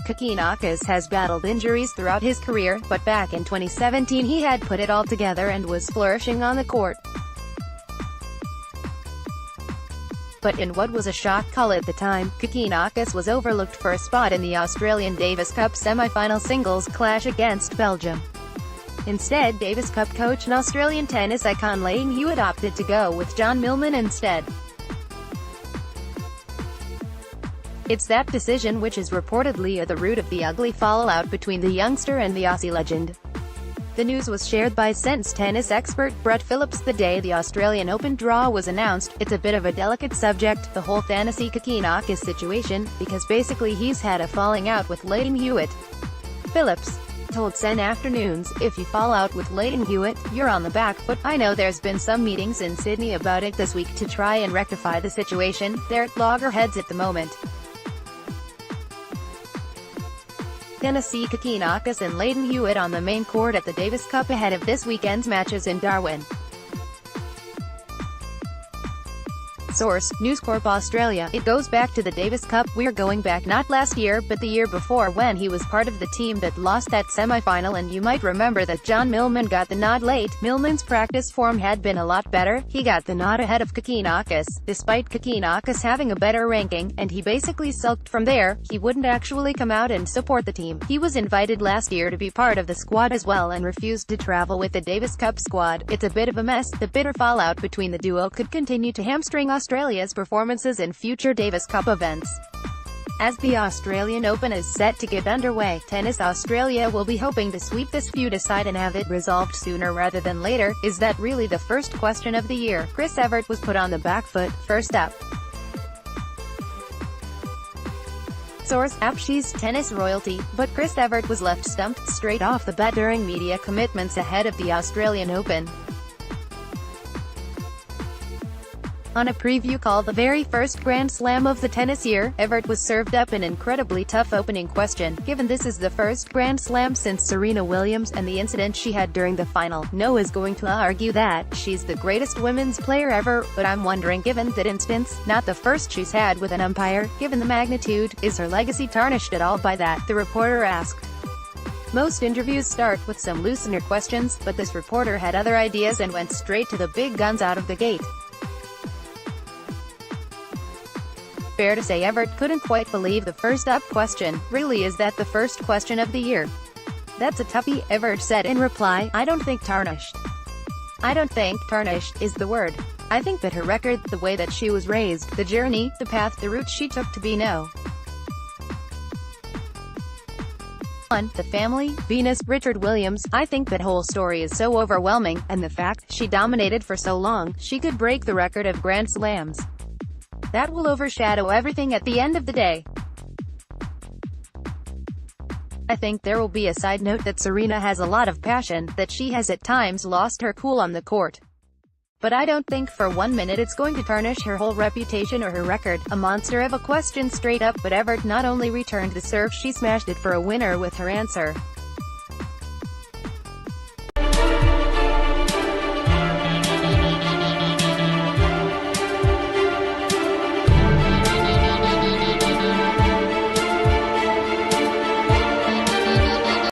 Kokkinakis has battled injuries throughout his career, but back in 2017 he had put it all together and was flourishing on the court. But in what was a shock call at the time, Kokkinakis was overlooked for a spot in the Australian Davis Cup semi-final singles clash against Belgium. Instead, Davis Cup coach and Australian tennis icon Lleyton Hewitt opted to go with John Millman instead. It's that decision which is reportedly at the root of the ugly fallout between the youngster and the Aussie legend. The news was shared by Sense tennis expert Brett Phillips the day the Australian Open draw was announced. It's a bit of a delicate subject, the whole Tennessee Kokkinakis situation, because basically he's had a falling out with Lleyton Hewitt. Phillips told Sen Afternoons, "If you fall out with Lleyton Hewitt, you're on the back foot. I know there's been some meetings in Sydney about it this week to try and rectify the situation. They're at loggerheads at the moment." Tennessee Kokkinakis and Lleyton Hewitt on the main court at the Davis Cup ahead of this weekend's matches in Darwin. Source: News Corp Australia. It goes back to the Davis Cup. We're going back not last year, but the year before, when he was part of the team that lost that semi-final, and you might remember that John Millman got the nod late. Millman's practice form had been a lot better. He got the nod ahead of Kokkinakis, despite Kokkinakis having a better ranking, and he basically sulked from there. He wouldn't actually come out and support the team. He was invited last year to be part of the squad as well and refused to travel with the Davis Cup squad. It's a bit of a mess. The bitter fallout between the duo could continue to hamstring Australia's performances in future Davis Cup events. As the Australian Open is set to get underway, Tennis Australia will be hoping to sweep this feud aside and have it resolved sooner rather than later. Is that really the first question of the year? Chris Evert was put on the back foot. First up. Source: She's tennis royalty, but Chris Evert was left stumped straight off the bat during media commitments ahead of the Australian Open. On a preview call the very first Grand Slam of the tennis year, Evert was served up an incredibly tough opening question, given this is the first Grand Slam since Serena Williams and the incident she had during the final. No is going to argue that she's the greatest women's player ever, but I'm wondering, given that instance, not the first she's had with an umpire, given the magnitude, is her legacy tarnished at all by that? The reporter asked. Most interviews start with some loosener questions, but this reporter had other ideas and went straight to the big guns out of the gate. Fair to say Evert couldn't quite believe the first up question. "Really, is that the first question of the year? That's a toughie," Evert said in reply. "I don't think tarnished. I don't think tarnished is the word. I think that her record, the way that she was raised, the journey, the path, the route she took to be the family, Venus, Richard Williams. I think that whole story is so overwhelming, and the fact she dominated for so long, she could break the record of Grand Slams. That will overshadow everything at the end of the day. I think there will be a side note that Serena has a lot of passion, that she has at times lost her cool on the court. But I don't think for 1 minute it's going to tarnish her whole reputation or her record." A monster of a question straight up, but Evert not only returned the serve, she smashed it for a winner with her answer.